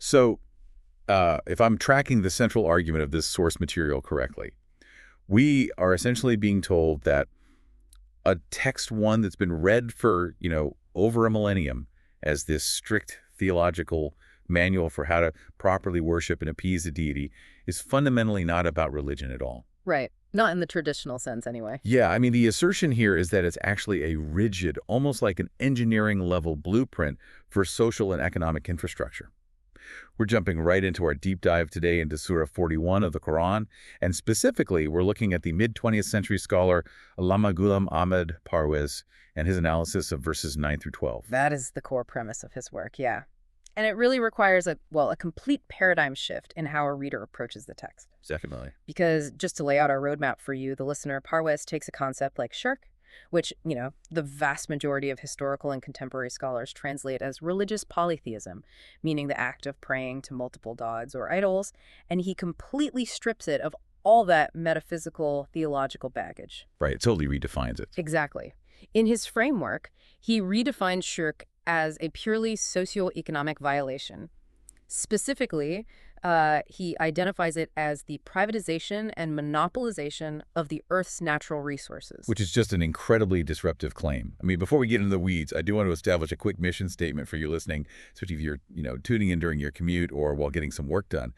So, if I'm tracking the central argument of this source material correctly, we are essentially being told that a text one that's been read for, over a millennium as this strict theological manual for how to properly worship and appease a deity is fundamentally not about religion at all. Right. Not in the traditional sense, anyway. Yeah, I mean, the assertion here is that it's actually a rigid, almost like an engineering-level blueprint for social and economic infrastructure. We're jumping right into our deep dive today into Surah 41 of the Quran, and specifically, we're looking at the mid-20th century scholar Allama Ghulam Ahmad Parvez and his analysis of verses 9 through 12. That is the core premise of his work, yeah. And it really requires a complete paradigm shift in how a reader approaches the text. Definitely. Because just to lay out our roadmap for you, the listener, Parvez takes a concept like shirk, which, the vast majority of historical and contemporary scholars translate as religious polytheism, meaning the act of praying to multiple gods or idols, and he completely strips it of all that metaphysical, theological baggage. Right, it totally redefines it. Exactly. In his framework, he redefines shirk as a purely socio-economic violation. Specifically, he identifies it as the privatization and monopolization of the Earth's natural resources. Which is just an incredibly disruptive claim. I mean, before we get into the weeds, I do want to establish a quick mission statement for you listening, especially if you're, tuning in during your commute or while getting some work done.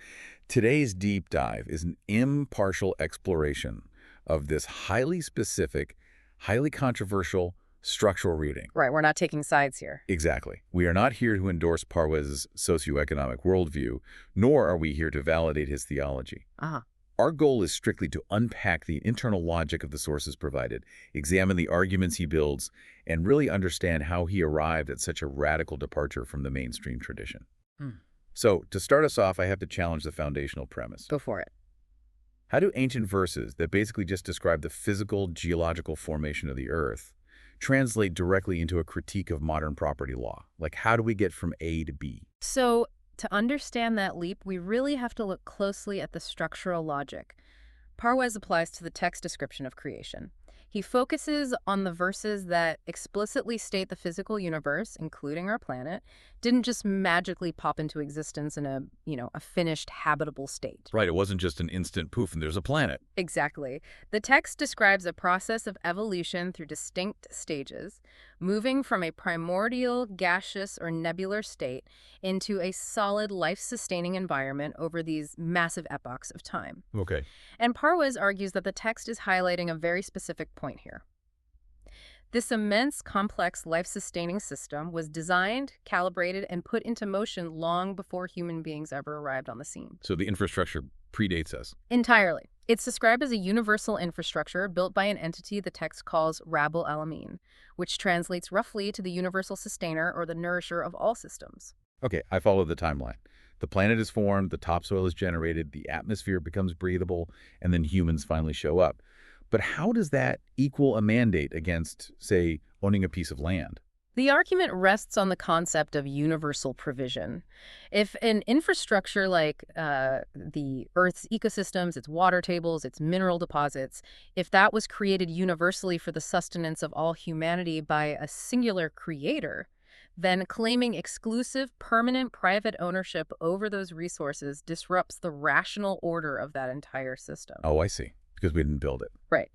Today's deep dive is an impartial exploration of this highly specific, highly controversial structural reading. Right, we're not taking sides here. Exactly. We are not here to endorse Parvez's socio-economic worldview, nor are we here to validate his theology. Our goal is strictly to unpack the internal logic of the sources provided, examine the arguments he builds, and really understand how he arrived at such a radical departure from the mainstream tradition. So, to start us off, I have to challenge the foundational premise. Go for it. How do ancient verses that basically just describe the physical, geological formation of the Earth translate directly into a critique of modern property law? Like, how do we get from A to B? So, to understand that leap, we really have to look closely at the structural logic Parvez applies to the text description of creation. He focuses on the verses that explicitly state the physical universe, including our planet, didn't just magically pop into existence in a finished habitable state. Right, it wasn't just an instant poof and there's a planet. Exactly. The text describes a process of evolution through distinct stages, moving from a primordial, gaseous, or nebular state into a solid, life-sustaining environment over these massive epochs of time. Okay. And Parvez argues that the text is highlighting a very specific point here. This immense, complex, life-sustaining system was designed, calibrated, and put into motion long before human beings ever arrived on the scene. So the infrastructure predates us. Entirely. It's described as a universal infrastructure built by an entity the text calls Rabbul Alamin, which translates roughly to the universal sustainer or the nourisher of all systems. Okay, I follow the timeline. The planet is formed, the topsoil is generated, the atmosphere becomes breathable, and then humans finally show up. But how does that equal a mandate against, say, owning a piece of land? The argument rests on the concept of universal provision. If an infrastructure like the Earth's ecosystems, its water tables, its mineral deposits, if that was created universally for the sustenance of all humanity by a singular creator, then claiming exclusive, permanent private ownership over those resources disrupts the rational order of that entire system. Oh, I see. Because we didn't build it. Right.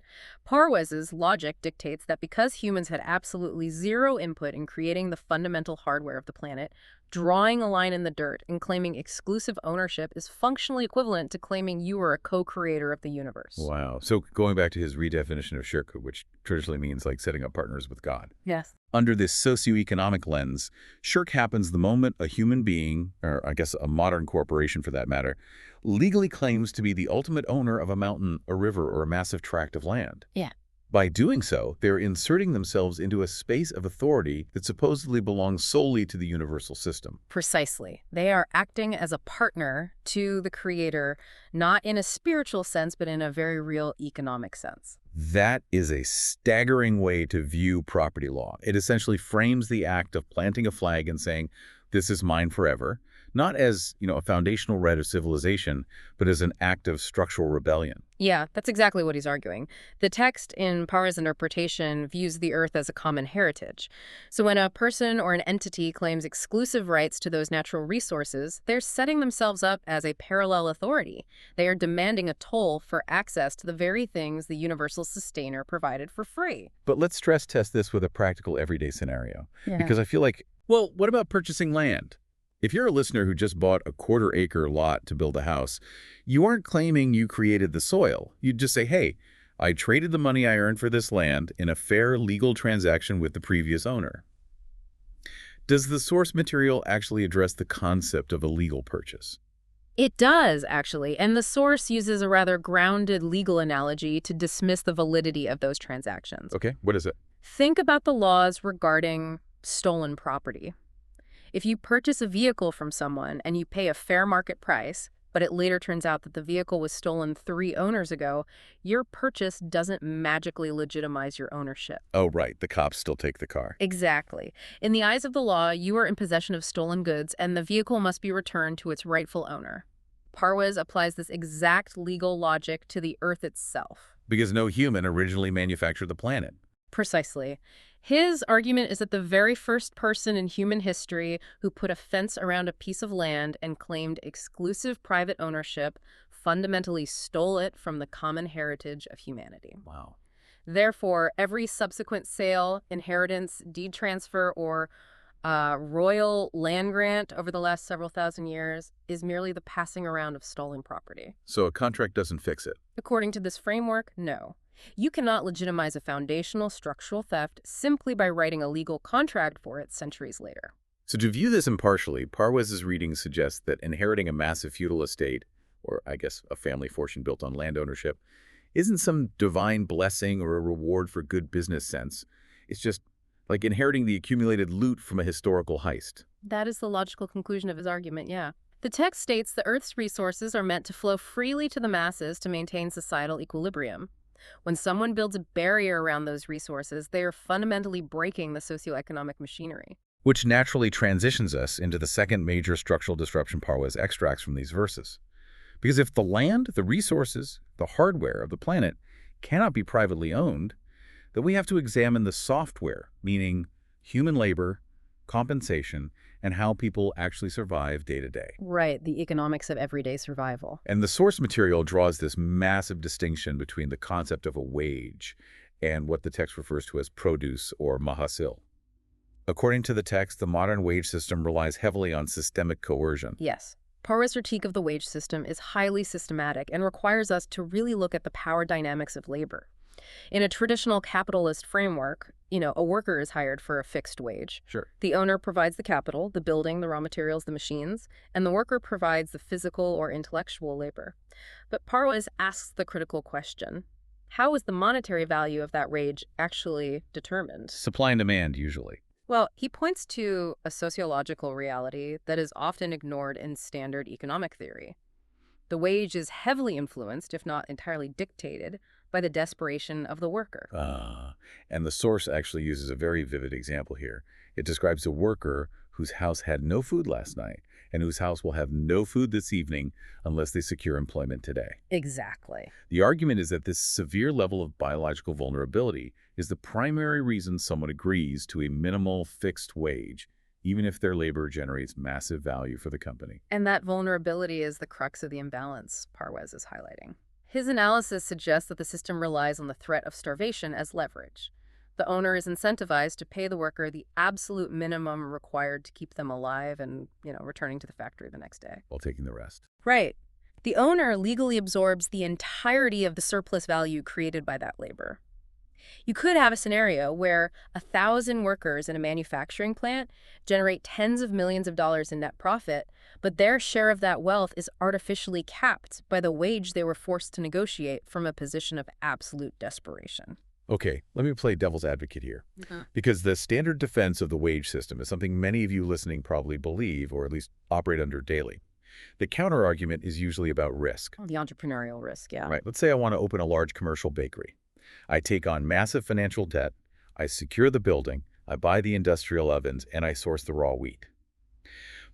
Parvez's logic dictates that because humans had absolutely zero input in creating the fundamental hardware of the planet, drawing a line in the dirt and claiming exclusive ownership is functionally equivalent to claiming you are a co-creator of the universe. Wow. So going back to his redefinition of shirk, which traditionally means like setting up partners with God. Yes. Under this socio-economic lens, shirk happens the moment a human being, or I guess a modern corporation for that matter, legally claims to be the ultimate owner of a mountain, a river, or a massive tract of land. Yeah. By doing so, they're inserting themselves into a space of authority that supposedly belongs solely to the universal system. Precisely. They are acting as a partner to the creator, not in a spiritual sense, but in a very real economic sense. That is a staggering way to view property law. It essentially frames the act of planting a flag and saying, this is mine forever, not as, a foundational right of civilization, but as an act of structural rebellion. Yeah, that's exactly what he's arguing. The text, in Parra's interpretation, views the earth as a common heritage. So when a person or an entity claims exclusive rights to those natural resources, they're setting themselves up as a parallel authority. They are demanding a toll for access to the very things the universal sustainer provided for free. But let's stress test this with a practical everyday scenario. Yeah. Because I feel like, well, what about purchasing land? If you're a listener who just bought a quarter-acre lot to build a house, you aren't claiming you created the soil. You'd just say, hey, I traded the money I earned for this land in a fair legal transaction with the previous owner. Does the source material actually address the concept of a legal purchase? It does, actually, and the source uses a rather grounded legal analogy to dismiss the validity of those transactions. Okay, what is it? Think about the laws regarding stolen property. If you purchase a vehicle from someone and you pay a fair market price, but it later turns out that the vehicle was stolen 3 owners ago, your purchase doesn't magically legitimize your ownership. Oh, right. The cops still take the car. Exactly. In the eyes of the law, you are in possession of stolen goods, and the vehicle must be returned to its rightful owner. Parwes applies this exact legal logic to the Earth itself. Because no human originally manufactured the planet. Precisely. His argument is that the very first person in human history who put a fence around a piece of land and claimed exclusive private ownership fundamentally stole it from the common heritage of humanity. Wow. Therefore, every subsequent sale, inheritance, deed transfer, or royal land grant over the last several thousand years is merely the passing around of stolen property. So a contract doesn't fix it? According to this framework, no. You cannot legitimize a foundational structural theft simply by writing a legal contract for it centuries later. So to view this impartially, Parwes's reading suggests that inheriting a massive feudal estate, or I guess a family fortune built on land ownership, isn't some divine blessing or a reward for good business sense. It's just like inheriting the accumulated loot from a historical heist. That is the logical conclusion of his argument, yeah. The text states the Earth's resources are meant to flow freely to the masses to maintain societal equilibrium. When someone builds a barrier around those resources, they are fundamentally breaking the socio-economic machinery. Which naturally transitions us into the second major structural disruption Parwes extracts from these verses. Because if the land, the resources, the hardware of the planet cannot be privately owned, then we have to examine the software, meaning human labor, compensation, and how people actually survive day to day. Right, the economics of everyday survival. And the source material draws this massive distinction between the concept of a wage and what the text refers to as produce or mahasil. According to the text, the modern wage system relies heavily on systemic coercion. Yes. Parwes' critique of the wage system is highly systematic and requires us to really look at the power dynamics of labor. In a traditional capitalist framework, a worker is hired for a fixed wage. Sure. The owner provides the capital, the building, the raw materials, the machines, and the worker provides the physical or intellectual labor. But Parwes asks the critical question, how is the monetary value of that wage actually determined? Supply and demand, usually. Well, he points to a sociological reality that is often ignored in standard economic theory. The wage is heavily influenced, if not entirely dictated, by the desperation of the worker. And the source actually uses a very vivid example here. It describes a worker whose house had no food last night and whose house will have no food this evening unless they secure employment today. Exactly. The argument is that this severe level of biological vulnerability is the primary reason someone agrees to a minimal fixed wage, even if their labor generates massive value for the company. And that vulnerability is the crux of the imbalance Parwes is highlighting. His analysis suggests that the system relies on the threat of starvation as leverage. The owner is incentivized to pay the worker the absolute minimum required to keep them alive and, returning to the factory the next day. While taking the rest. Right. The owner legally absorbs the entirety of the surplus value created by that labor. You could have a scenario where 1,000 workers in a manufacturing plant generate tens of millions of dollars in net profit, but their share of that wealth is artificially capped by the wage they were forced to negotiate from a position of absolute desperation. Okay, let me play devil's advocate here. Because the standard defense of the wage system is something many of you listening probably believe, or at least operate under daily. The counter-argument is usually about risk. The entrepreneurial risk, yeah. Right. Let's say I want to open a large commercial bakery. I take on massive financial debt, I secure the building, I buy the industrial ovens, and I source the raw wheat.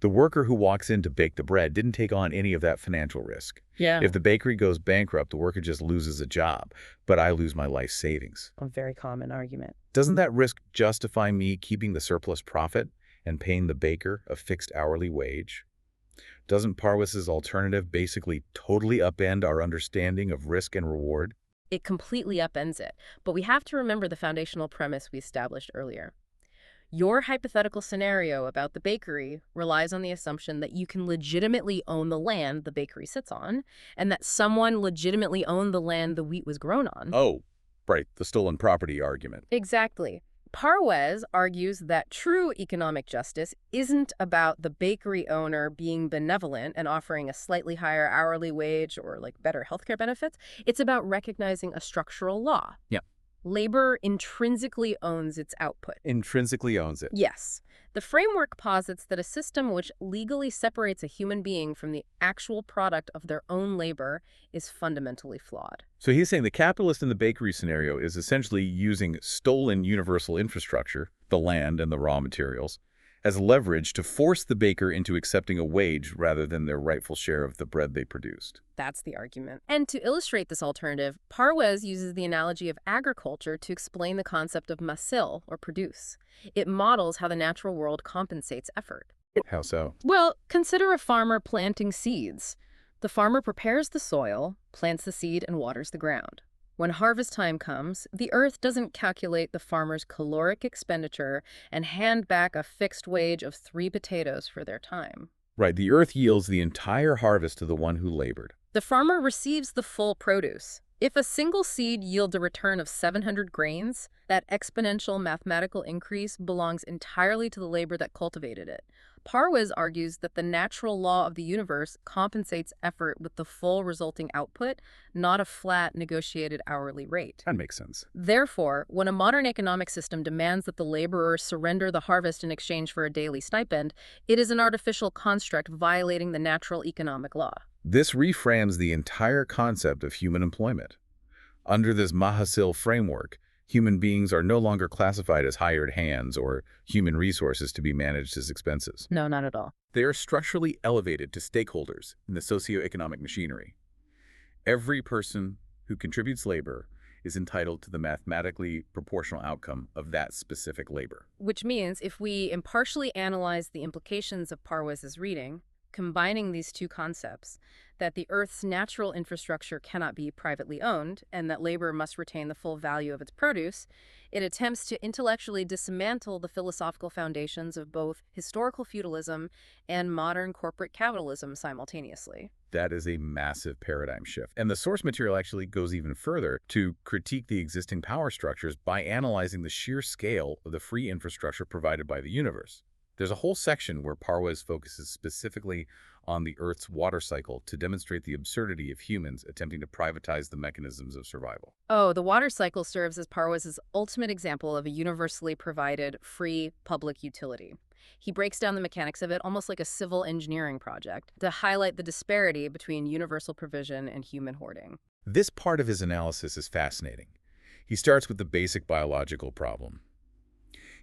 The worker who walks in to bake the bread didn't take on any of that financial risk. Yeah. If the bakery goes bankrupt, the worker just loses a job, but I lose my life savings. A very common argument. Doesn't that risk justify me keeping the surplus profit and paying the baker a fixed hourly wage? Doesn't Parwes's alternative basically totally upend our understanding of risk and reward? It completely upends it, but we have to remember the foundational premise we established earlier. Your hypothetical scenario about the bakery relies on the assumption that you can legitimately own the land the bakery sits on, and that someone legitimately owned the land the wheat was grown on. Oh, right, the stolen property argument. Exactly. Parwes argues that true economic justice isn't about the bakery owner being benevolent and offering a slightly higher hourly wage or better healthcare benefits. It's about recognizing a structural law. Yeah. Labor intrinsically owns its output. Intrinsically owns it. Yes. The framework posits that a system which legally separates a human being from the actual product of their own labor is fundamentally flawed. So he's saying the capitalist in the bakery scenario is essentially using stolen universal infrastructure, the land and the raw materials, as leverage to force the baker into accepting a wage rather than their rightful share of the bread they produced. That's the argument. And to illustrate this alternative, Parwes uses the analogy of agriculture to explain the concept of masil, or produce. It models how the natural world compensates effort. How so? Well, consider a farmer planting seeds. The farmer prepares the soil, plants the seed, and waters the ground. When harvest time comes, the earth doesn't calculate the farmer's caloric expenditure and hand back a fixed wage of 3 potatoes for their time. Right, the earth yields the entire harvest to the one who labored. The farmer receives the full produce. If a single seed yields a return of 700 grains, that exponential mathematical increase belongs entirely to the labor that cultivated it. Parwes argues that the natural law of the universe compensates effort with the full resulting output, not a flat negotiated hourly rate. That makes sense. Therefore, when a modern economic system demands that the laborer surrender the harvest in exchange for a daily stipend, it is an artificial construct violating the natural economic law. This reframes the entire concept of human employment. Under this Mahasil framework, human beings are no longer classified as hired hands or human resources to be managed as expenses. No, not at all. They are structurally elevated to stakeholders in the socio-economic machinery. Every person who contributes labor is entitled to the mathematically proportional outcome of that specific labor. Which means if we impartially analyze the implications of Parwes's reading, combining these two concepts, that the Earth's natural infrastructure cannot be privately owned and that labor must retain the full value of its produce, it attempts to intellectually dismantle the philosophical foundations of both historical feudalism and modern corporate capitalism simultaneously. That is a massive paradigm shift. And the source material actually goes even further to critique the existing power structures by analyzing the sheer scale of the free infrastructure provided by the universe. There's a whole section where Parwes focuses specifically on the Earth's water cycle to demonstrate the absurdity of humans attempting to privatize the mechanisms of survival. Oh, the water cycle serves as Parwes's ultimate example of a universally provided, free public utility. He breaks down the mechanics of it almost like a civil engineering project to highlight the disparity between universal provision and human hoarding. This part of his analysis is fascinating. He starts with the basic biological problem.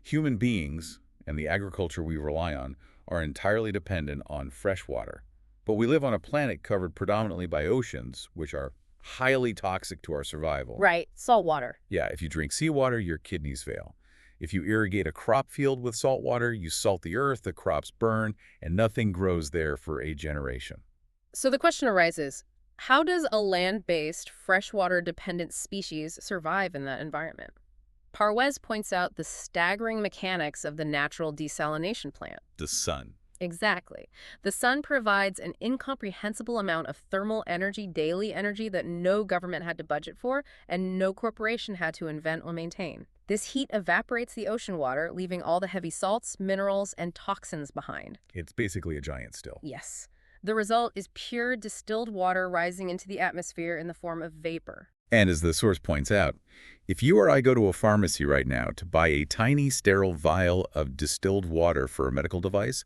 Human beings, and the agriculture we rely on, are entirely dependent on fresh water. But we live on a planet covered predominantly by oceans, which are highly toxic to our survival. Right, salt water. Yeah, if you drink seawater, your kidneys fail. If you irrigate a crop field with salt water, you salt the earth, the crops burn, and nothing grows there for a generation. So the question arises, how does a land-based, freshwater-dependent species survive in that environment? Parwes points out the staggering mechanics of the natural desalination plant. The sun. Exactly. The sun provides an incomprehensible amount of thermal energy, daily energy, that no government had to budget for and no corporation had to invent or maintain. This heat evaporates the ocean water, leaving all the heavy salts, minerals, and toxins behind. It's basically a giant still. Yes. The result is pure distilled water rising into the atmosphere in the form of vapor. And as the source points out, if you or I go to a pharmacy right now to buy a tiny sterile vial of distilled water for a medical device,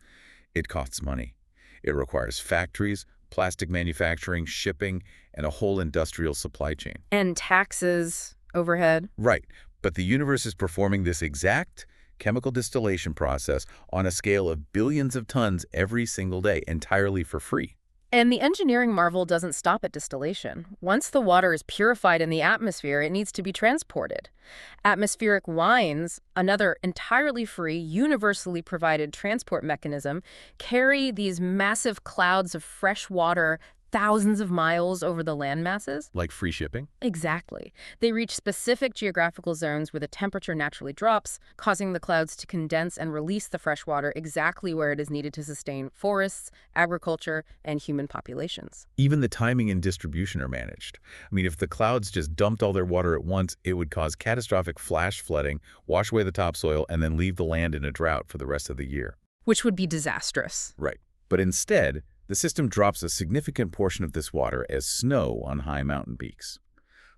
it costs money. It requires factories, plastic manufacturing, shipping, and a whole industrial supply chain. And taxes, overhead. Right. But the universe is performing this exact chemical distillation process on a scale of billions of tons every single day, entirely for free. And the engineering marvel doesn't stop at distillation. Once the water is purified in the atmosphere, it needs to be transported. Atmospheric wines, another entirely free, universally provided transport mechanism, carry these massive clouds of fresh water thousands of miles over the land masses. Like free shipping? Exactly. They reach specific geographical zones where the temperature naturally drops, causing the clouds to condense and release the fresh water exactly where it is needed to sustain forests, agriculture, and human populations. Even the timing and distribution are managed. I mean, if the clouds just dumped all their water at once, it would cause catastrophic flash flooding, wash away the topsoil, and then leave the land in a drought for the rest of the year. Which would be disastrous. Right. But instead, the system drops a significant portion of this water as snow on high mountain peaks.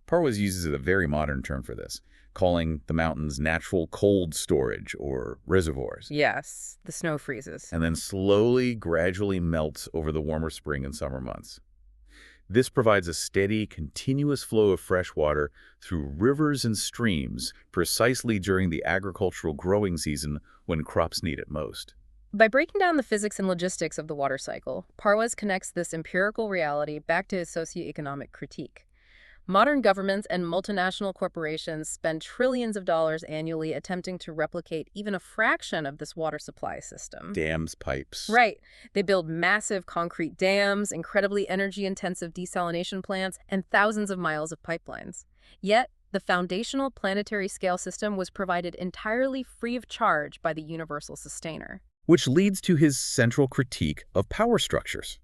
Parwas uses a very modern term for this, calling the mountains natural cold storage or reservoirs. Yes, the snow freezes. And then slowly, gradually melts over the warmer spring and summer months. This provides a steady, continuous flow of fresh water through rivers and streams precisely during the agricultural growing season when crops need it most. By breaking down the physics and logistics of the water cycle, Parwas connects this empirical reality back to his socio-economic critique. Modern governments and multinational corporations spend trillions of dollars annually attempting to replicate even a fraction of this water supply system. Dams, pipes. Right. They build massive concrete dams, incredibly energy-intensive desalination plants, and thousands of miles of pipelines. Yet, the foundational planetary scale system was provided entirely free of charge by the universal sustainer. Which leads to his central critique of power structures.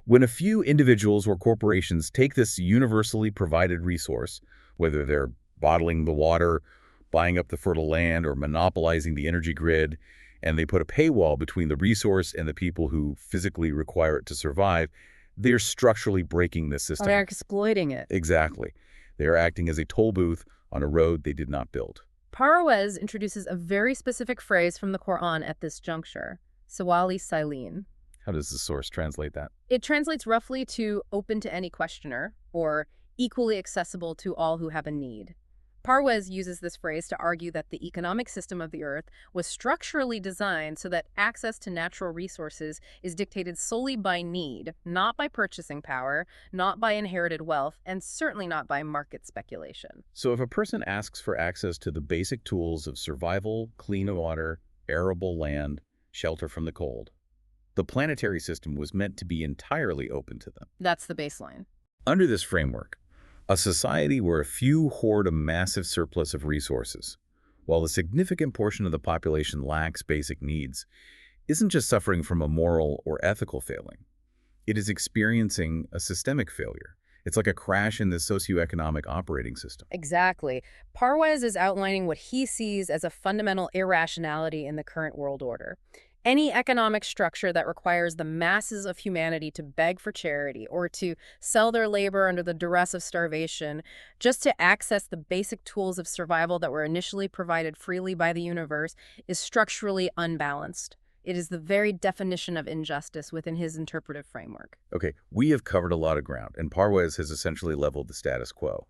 When a few individuals or corporations take this universally provided resource, whether they're bottling the water, buying up the fertile land, or monopolizing the energy grid, and they put a paywall between the resource and the people who physically require it to survive, they're structurally breaking this system. They're exploiting it. Exactly. They are acting as a toll booth on a road they did not build. Parwas introduces a very specific phrase from the Quran at this juncture, Sawali Silin. How does the source translate that? It translates roughly to open to any questioner, or equally accessible to all who have a need. Parwas uses this phrase to argue that the economic system of the earth was structurally designed so that access to natural resources is dictated solely by need, not by purchasing power, not by inherited wealth, and certainly not by market speculation. So if a person asks for access to the basic tools of survival, clean water, arable land, shelter from the cold, the planetary system was meant to be entirely open to them. That's the baseline. Under this framework, a society where a few hoard a massive surplus of resources, while a significant portion of the population lacks basic needs, isn't just suffering from a moral or ethical failing. It is experiencing a systemic failure. It's like a crash in the socioeconomic operating system. Exactly. Parwas is outlining what he sees as a fundamental irrationality in the current world order. Any economic structure that requires the masses of humanity to beg for charity or to sell their labor under the duress of starvation just to access the basic tools of survival that were initially provided freely by the universe is structurally unbalanced. It is the very definition of injustice within his interpretive framework. Okay, we have covered a lot of ground, and Parwas has essentially leveled the status quo.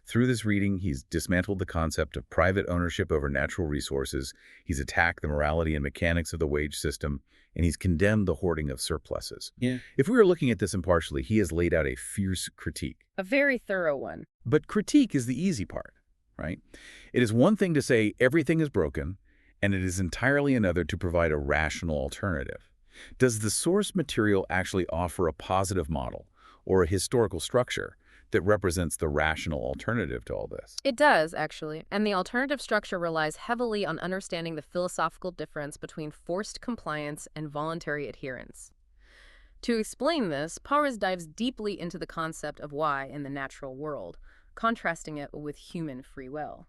Through this reading, he's dismantled the concept of private ownership over natural resources, he's attacked the morality and mechanics of the wage system, and he's condemned the hoarding of surpluses. If we were looking at this impartially, he has laid out a fierce critique. A very thorough one. But critique is the easy part, right? It is one thing to say everything is broken, and it is entirely another to provide a rational alternative. Does the source material actually offer a positive model or a historical structure that represents the rational alternative to all this? It does, actually, and the alternative structure relies heavily on understanding the philosophical difference between forced compliance and voluntary adherence. To explain this, Parwas dives deeply into the concept of why in the natural world, contrasting it with human free will.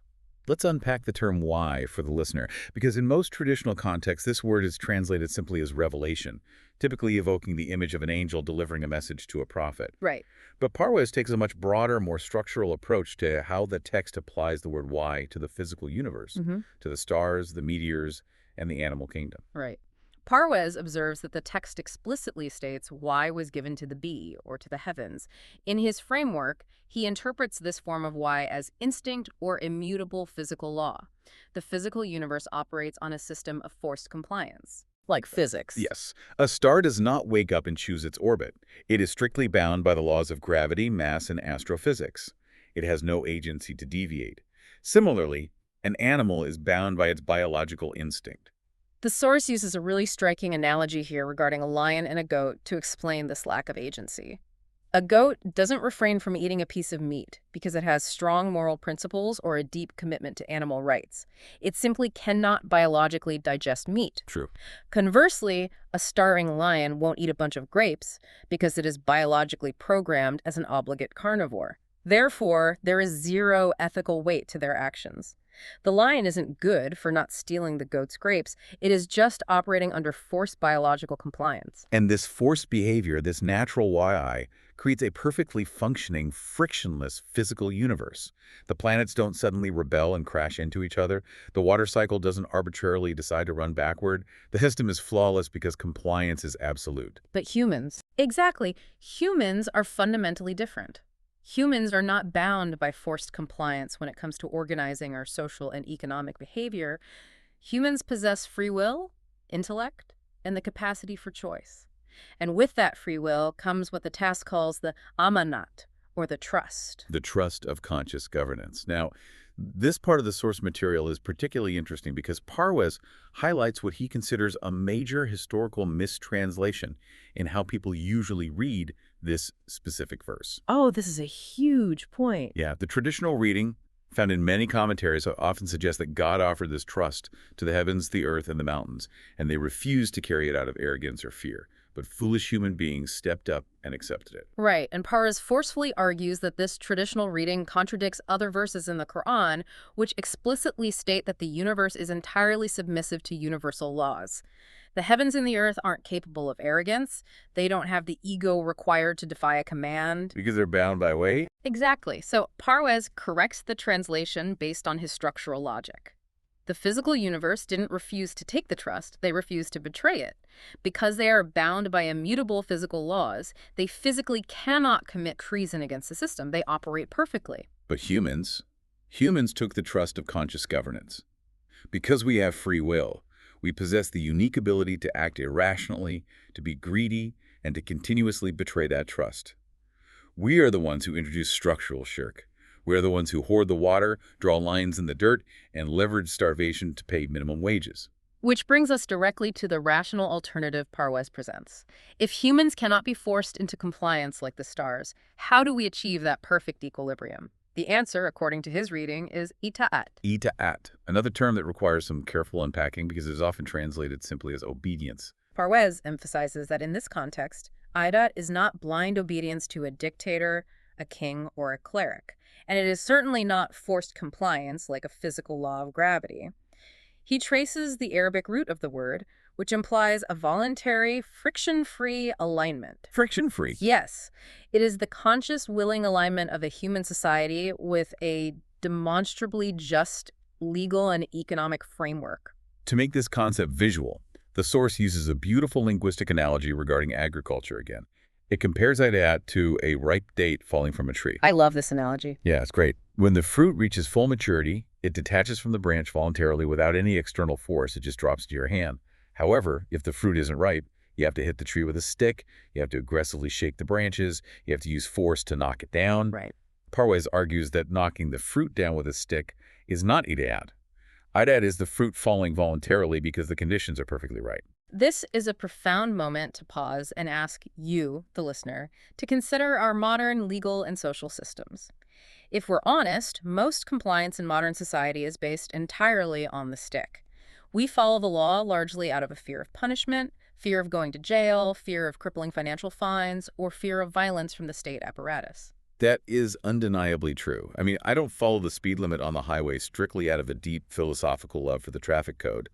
Let's unpack the term why for the listener, because in most traditional contexts, this word is translated simply as revelation, typically evoking the image of an angel delivering a message to a prophet. Right. But Parwas takes a much broader, more structural approach to how the text applies the word why to the physical universe, to the stars, the meteors, and the animal kingdom. Right. Parwes observes that the text explicitly states Y was given to the bee, or to the heavens. In his framework, he interprets this form of Y as instinct or immutable physical law. The physical universe operates on a system of forced compliance. Like physics. Yes, a star does not wake up and choose its orbit. It is strictly bound by the laws of gravity, mass, and astrophysics. It has no agency to deviate. Similarly, an animal is bound by its biological instinct. The source uses a really striking analogy here regarding a lion and a goat to explain this lack of agency. A goat doesn't refrain from eating a piece of meat because it has strong moral principles or a deep commitment to animal rights. It simply cannot biologically digest meat. True. Conversely, a starving lion won't eat a bunch of grapes because it is biologically programmed as an obligate carnivore. Therefore, there is zero ethical weight to their actions. The lion isn't good for not stealing the goat's grapes. It is just operating under forced biological compliance. And this forced behavior, this natural YI, creates a perfectly functioning, frictionless physical universe. The planets don't suddenly rebel and crash into each other. The water cycle doesn't arbitrarily decide to run backward. The system is flawless because compliance is absolute. But humans, exactly, humans are fundamentally different. Humans are not bound by forced compliance when it comes to organizing our social and economic behavior. Humans possess free will, intellect, and the capacity for choice. And with that free will comes what the task calls the amanat, or the trust. The trust of conscious governance. Now, this part of the source material is particularly interesting because Parwes highlights what he considers a major historical mistranslation in how people usually read this specific verse. Oh, this is a huge point. Yeah, the traditional reading, found in many commentaries, often suggests that God offered this trust to the heavens, the earth, and the mountains, and they refused to carry it out of arrogance or fear. But foolish human beings stepped up and accepted it. Right, and Parwes forcefully argues that this traditional reading contradicts other verses in the Quran, which explicitly state that the universe is entirely submissive to universal laws. The heavens and the earth aren't capable of arrogance. They don't have the ego required to defy a command. Because they're bound by weight? Exactly. So Parwes corrects the translation based on his structural logic. The physical universe didn't refuse to take the trust, they refused to betray it. Because they are bound by immutable physical laws, they physically cannot commit treason against the system. They operate perfectly. But humans took the trust of conscious governance. Because we have free will, we possess the unique ability to act irrationally, to be greedy, and to continuously betray that trust. We are the ones who introduce structural shirk. We are the ones who hoard the water, draw lines in the dirt, and leverage starvation to pay minimum wages. Which brings us directly to the rational alternative Parwes presents. If humans cannot be forced into compliance like the stars, how do we achieve that perfect equilibrium? The answer, according to his reading, is ita'at. Ita'at, another term that requires some careful unpacking because it is often translated simply as obedience. Parwes emphasizes that in this context, Ayat is not blind obedience to a dictator, a king, or a cleric. And it is certainly not forced compliance like a physical law of gravity. He traces the Arabic root of the word, which implies a voluntary, friction-free alignment. Friction-free? Yes. It is the conscious, willing alignment of a human society with a demonstrably just legal and economic framework. To make this concept visual, the source uses a beautiful linguistic analogy regarding agriculture again. It compares Ayat to a ripe date falling from a tree. I love this analogy. Yeah, it's great. When the fruit reaches full maturity, it detaches from the branch voluntarily without any external force. It just drops to your hand. However, if the fruit isn't ripe, you have to hit the tree with a stick, you have to aggressively shake the branches, you have to use force to knock it down. Right. Parwes argues that knocking the fruit down with a stick is not Ayat. Ayat is the fruit falling voluntarily because the conditions are perfectly right. This is a profound moment to pause and ask you, the listener, to consider our modern legal and social systems. If we're honest, most compliance in modern society is based entirely on the stick. We follow the law largely out of a fear of punishment, fear of going to jail, fear of crippling financial fines, or fear of violence from the state apparatus. That is undeniably true. I mean, I don't follow the speed limit on the highway strictly out of a deep philosophical love for the traffic code.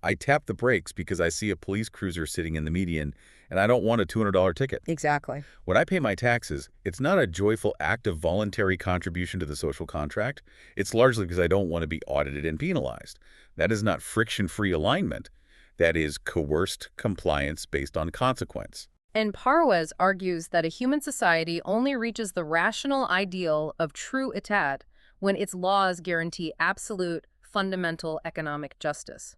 I tap the brakes because I see a police cruiser sitting in the median, and I don't want a $200 ticket. Exactly. When I pay my taxes, it's not a joyful act of voluntary contribution to the social contract. It's largely because I don't want to be audited and penalized. That is not friction-free alignment. That is, coerced compliance based on consequence. And Parwes argues that a human society only reaches the rational ideal of true etat when its laws guarantee absolute, fundamental economic justice.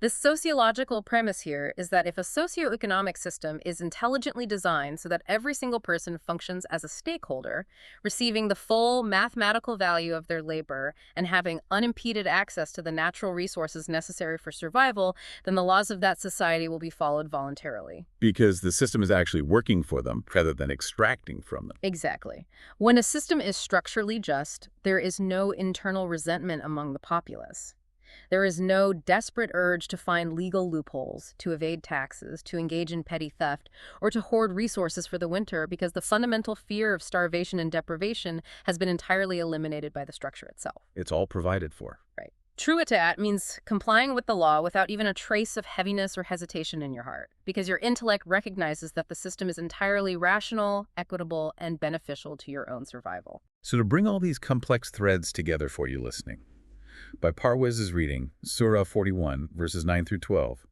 The sociological premise here is that if a socio-economic system is intelligently designed so that every single person functions as a stakeholder, receiving the full mathematical value of their labor and having unimpeded access to the natural resources necessary for survival, then the laws of that society will be followed voluntarily. Because the system is actually working for them rather than extracting from them. Exactly. When a system is structurally just, there is no internal resentment among the populace. There is no desperate urge to find legal loopholes, to evade taxes, to engage in petty theft, or to hoard resources for the winter because the fundamental fear of starvation and deprivation has been entirely eliminated by the structure itself. It's all provided for. Right. True etat means complying with the law without even a trace of heaviness or hesitation in your heart, because your intellect recognizes that the system is entirely rational, equitable, and beneficial to your own survival. So to bring all these complex threads together for you listening, by Parwes's reading, Surah 41, verses 9 through 12,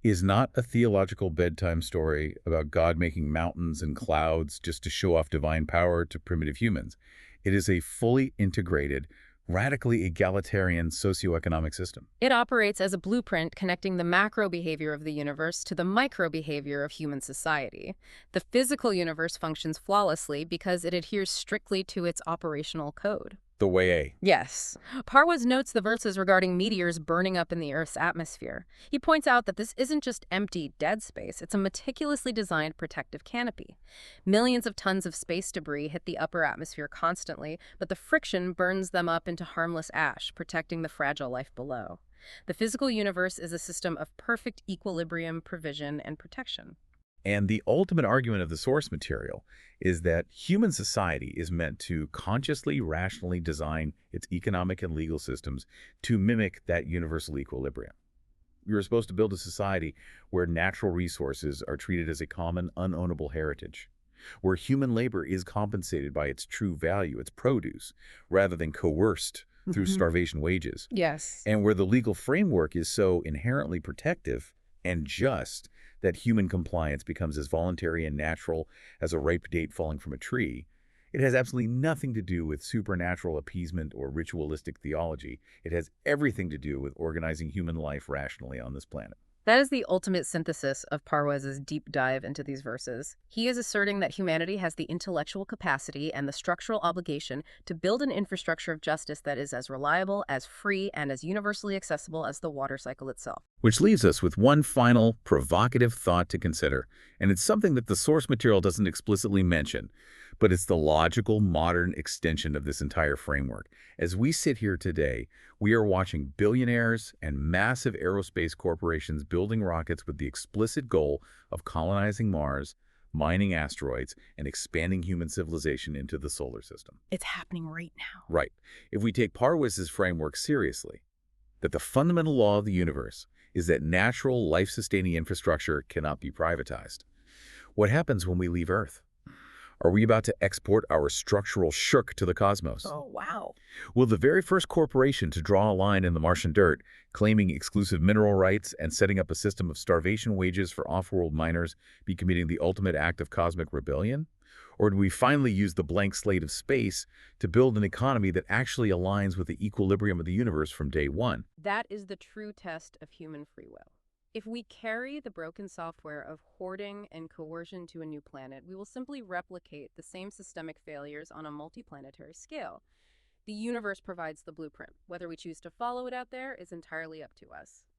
is not a theological bedtime story about God making mountains and clouds just to show off divine power to primitive humans. It is a fully integrated, radically egalitarian socioeconomic system. It operates as a blueprint connecting the macro behavior of the universe to the micro behavior of human society. The physical universe functions flawlessly because it adheres strictly to its operational code. The way A. Yes. Parwes notes the verses regarding meteors burning up in the Earth's atmosphere. He points out that this isn't just empty, dead space. It's a meticulously designed protective canopy. Millions of tons of space debris hit the upper atmosphere constantly, but the friction burns them up into harmless ash, protecting the fragile life below. The physical universe is a system of perfect equilibrium, provision, and protection. And the ultimate argument of the source material is that human society is meant to consciously, rationally design its economic and legal systems to mimic that universal equilibrium. You're supposed to build a society where natural resources are treated as a common, unownable heritage, where human labor is compensated by its true value, its produce, rather than coerced through starvation wages. Yes. And where the legal framework is so inherently protective and just that human compliance becomes as voluntary and natural as a ripe date falling from a tree. It has absolutely nothing to do with supernatural appeasement or ritualistic theology. It has everything to do with organizing human life rationally on this planet. That is the ultimate synthesis of Parwes's deep dive into these verses. He is asserting that humanity has the intellectual capacity and the structural obligation to build an infrastructure of justice that is as reliable, as free, and as universally accessible as the water cycle itself. Which leaves us with one final, provocative thought to consider, and it's something that the source material doesn't explicitly mention, but it's the logical, modern extension of this entire framework. As we sit here today, we are watching billionaires and massive aerospace corporations building rockets with the explicit goal of colonizing Mars, mining asteroids, and expanding human civilization into the solar system. It's happening right now. Right. If we take Parwes's framework seriously, that the fundamental law of the universe is that natural, life-sustaining infrastructure cannot be privatized. What happens when we leave Earth? Are we about to export our structural shook to the cosmos? Oh, wow. Will the very first corporation to draw a line in the Martian dirt, claiming exclusive mineral rights and setting up a system of starvation wages for off-world miners, be committing the ultimate act of cosmic rebellion? Or do we finally use the blank slate of space to build an economy that actually aligns with the equilibrium of the universe from day one? That is the true test of human free will. If we carry the broken software of hoarding and coercion to a new planet, we will simply replicate the same systemic failures on a multiplanetary scale. The universe provides the blueprint. Whether we choose to follow it out there is entirely up to us.